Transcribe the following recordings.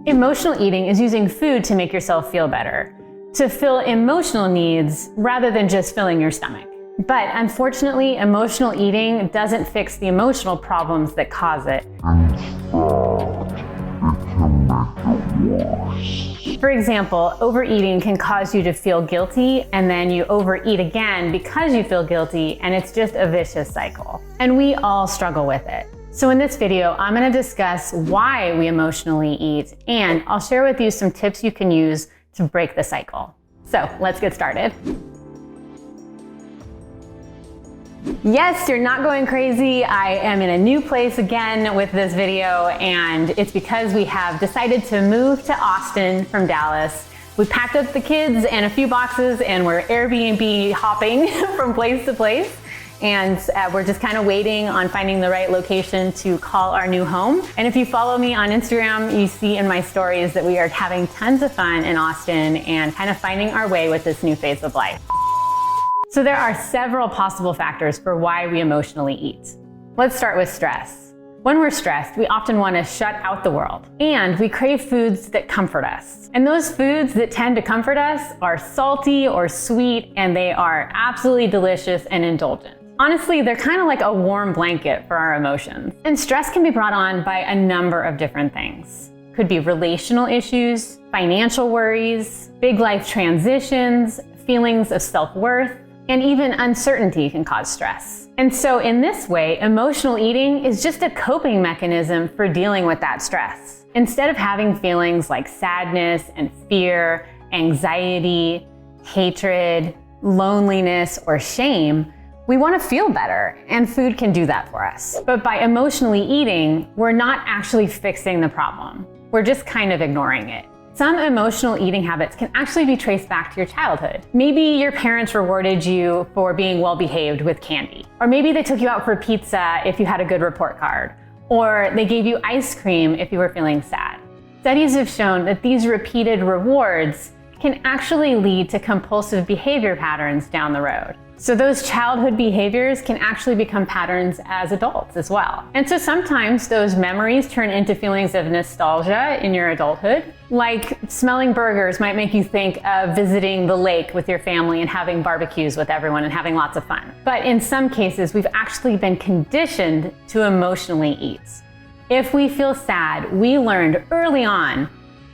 Emotional eating is using food to make yourself feel better, to fill emotional needs rather than just filling your stomach. But unfortunately, emotional eating doesn't fix the emotional problems that cause it. For example, overeating can cause you to feel guilty, and then you overeat again because you feel guilty, and it's just a vicious cycle. And we all struggle with it. So in this video, I'm going to discuss why we emotionally eat, and I'll share with you some tips you can use to break the cycle. So let's get started. Yes, you're not going crazy. I am in a new place again with this video, and it's because we have decided to move to Austin from Dallas. We packed up the kids and a few boxes, and we're Airbnb hopping from place to place. And we're just kind of waiting on finding the right location to call our new home. And if you follow me on Instagram, you see in my stories that we are having tons of fun in Austin and kind of finding our way with this new phase of life. So there are several possible factors for why we emotionally eat. Let's start with stress. When we're stressed, we often want to shut out the world, and we crave foods that comfort us. And those foods that tend to comfort us are salty or sweet, and they are absolutely delicious and indulgent. Honestly, they're kind of like a warm blanket for our emotions. And stress can be brought on by a number of different things. Could be relational issues, financial worries, big life transitions, feelings of self-worth, and even uncertainty can cause stress. And so in this way, emotional eating is just a coping mechanism for dealing with that stress. Instead of having feelings like sadness and fear, anxiety, hatred, loneliness, or shame, we want to feel better, and food can do that for us. But by emotionally eating, we're not actually fixing the problem. We're just kind of ignoring it. Some emotional eating habits can actually be traced back to your childhood. Maybe your parents rewarded you for being well-behaved with candy. Or maybe they took you out for pizza if you had a good report card. Or they gave you ice cream if you were feeling sad. Studies have shown that these repeated rewards can actually lead to compulsive behavior patterns down the road. So those childhood behaviors can actually become patterns as adults as well. And so sometimes those memories turn into feelings of nostalgia in your adulthood. Like smelling burgers might make you think of visiting the lake with your family and having barbecues with everyone and having lots of fun. But in some cases, we've actually been conditioned to emotionally eat. If we feel sad, we learned early on,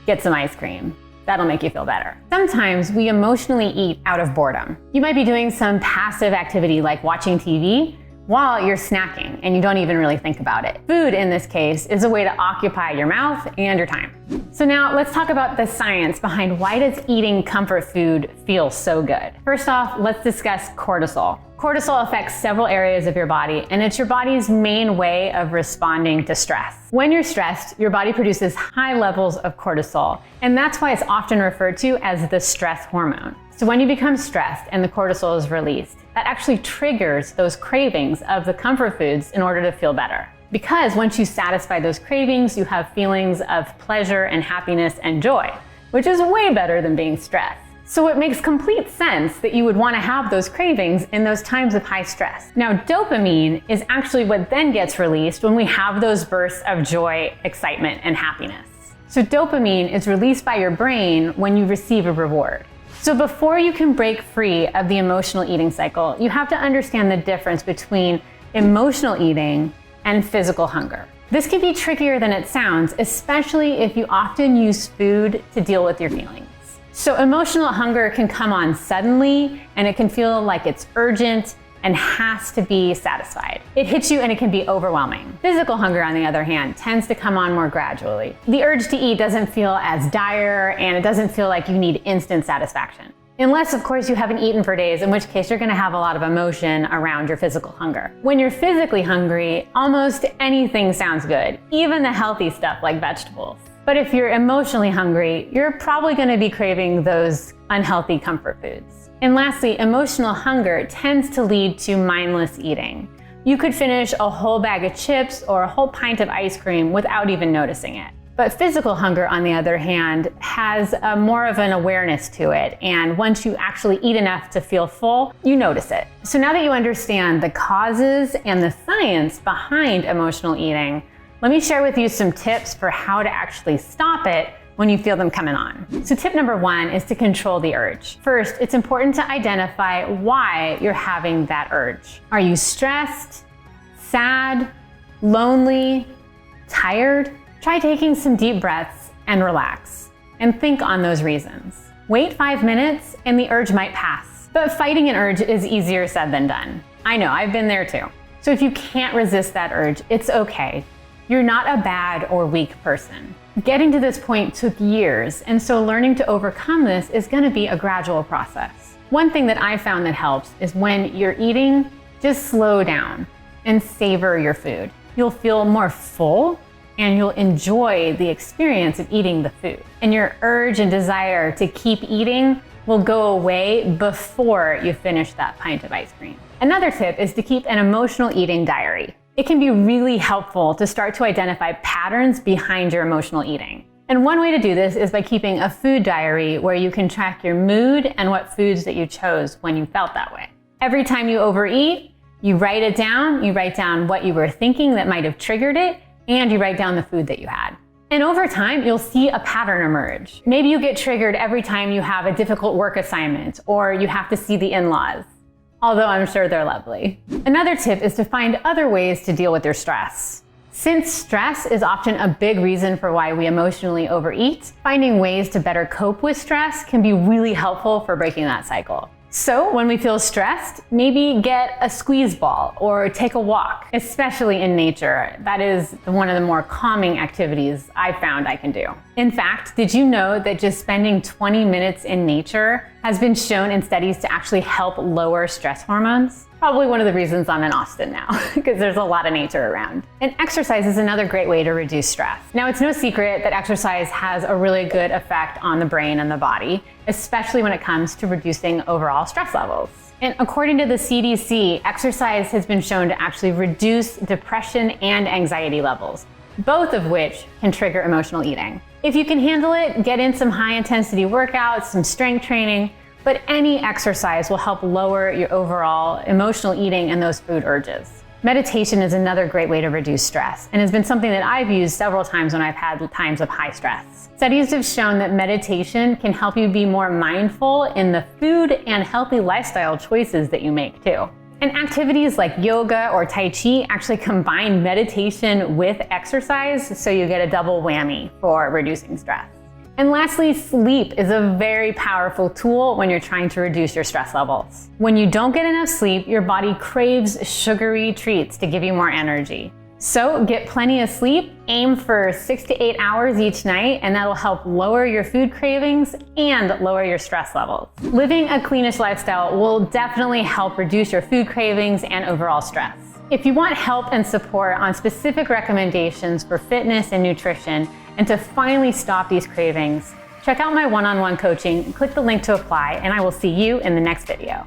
get some ice cream. That'll make you feel better. Sometimes we emotionally eat out of boredom. You might be doing some passive activity like watching TV while you're snacking and you don't even really think about it. Food in this case is a way to occupy your mouth and your time. So now let's talk about the science behind why does eating comfort food feel so good. First off, let's discuss cortisol. Cortisol affects several areas of your body, and it's your body's main way of responding to stress. When you're stressed, your body produces high levels of cortisol, and that's why it's often referred to as the stress hormone. So when you become stressed and the cortisol is released, that actually triggers those cravings of the comfort foods in order to feel better. Because once you satisfy those cravings, you have feelings of pleasure and happiness and joy, which is way better than being stressed. So it makes complete sense that you would want to have those cravings in those times of high stress. Now, dopamine is actually what then gets released when we have those bursts of joy, excitement, and happiness. So dopamine is released by your brain when you receive a reward. So before you can break free of the emotional eating cycle, you have to understand the difference between emotional eating and physical hunger. This can be trickier than it sounds, especially if you often use food to deal with your feelings. So emotional hunger can come on suddenly, and it can feel like it's urgent and has to be satisfied. It hits you and it can be overwhelming. Physical hunger, on the other hand, tends to come on more gradually. The urge to eat doesn't feel as dire, and it doesn't feel like you need instant satisfaction. Unless, of course, you haven't eaten for days, in which case you're gonna have a lot of emotion around your physical hunger. When you're physically hungry, almost anything sounds good, even the healthy stuff like vegetables. But if you're emotionally hungry, you're probably going to be craving those unhealthy comfort foods. And lastly, emotional hunger tends to lead to mindless eating. You could finish a whole bag of chips or a whole pint of ice cream without even noticing it. But physical hunger, on the other hand, has more of an awareness to it. And once you actually eat enough to feel full, you notice it. So now that you understand the causes and the science behind emotional eating, let me share with you some tips for how to actually stop it when you feel them coming on. So tip number 1 is to control the urge. First, it's important to identify why you're having that urge. Are you stressed, sad, lonely, tired? Try taking some deep breaths and relax, and think on those reasons. Wait 5 minutes and the urge might pass. But fighting an urge is easier said than done. I know, I've been there too. So if you can't resist that urge, it's okay. You're not a bad or weak person. Getting to this point took years, and so learning to overcome this is going to be a gradual process. One thing that I found that helps is when you're eating, just slow down and savor your food. You'll feel more full and you'll enjoy the experience of eating the food. And your urge and desire to keep eating will go away before you finish that pint of ice cream. Another tip is to keep an emotional eating diary. It can be really helpful to start to identify patterns behind your emotional eating. And one way to do this is by keeping a food diary where you can track your mood and what foods that you chose when you felt that way. Every time you overeat, you write it down. You write down what you were thinking that might have triggered it, and you write down the food that you had. And over time, you'll see a pattern emerge. Maybe you get triggered every time you have a difficult work assignment or you have to see the in-laws, although I'm sure they're lovely. Another tip is to find other ways to deal with your stress. Since stress is often a big reason for why we emotionally overeat, finding ways to better cope with stress can be really helpful for breaking that cycle. So when we feel stressed, maybe get a squeeze ball or take a walk, especially in nature. That is one of the more calming activities I've found I can do. In fact, did you know that just spending 20 minutes in nature has been shown in studies to actually help lower stress hormones? Probably one of the reasons I'm in Austin now, because there's a lot of nature around. And exercise is another great way to reduce stress. Now, it's no secret that exercise has a really good effect on the brain and the body, especially when it comes to reducing overall stress levels. And according to the CDC, exercise has been shown to actually reduce depression and anxiety levels, both of which can trigger emotional eating. If you can handle it, get in some high-intensity workouts, some strength training, but any exercise will help lower your overall emotional eating and those food urges. Meditation is another great way to reduce stress and has been something that I've used several times when I've had times of high stress. Studies have shown that meditation can help you be more mindful in the food and healthy lifestyle choices that you make too. And activities like yoga or Tai Chi actually combine meditation with exercise, so you get a double whammy for reducing stress. And lastly, sleep is a very powerful tool when you're trying to reduce your stress levels. When you don't get enough sleep, your body craves sugary treats to give you more energy. So get plenty of sleep, aim for 6 to 8 hours each night, and that'll help lower your food cravings and lower your stress levels. Living a cleanish lifestyle will definitely help reduce your food cravings and overall stress. If you want help and support on specific recommendations for fitness and nutrition, and to finally stop these cravings, check out my one-on-one coaching, click the link to apply, and I will see you in the next video.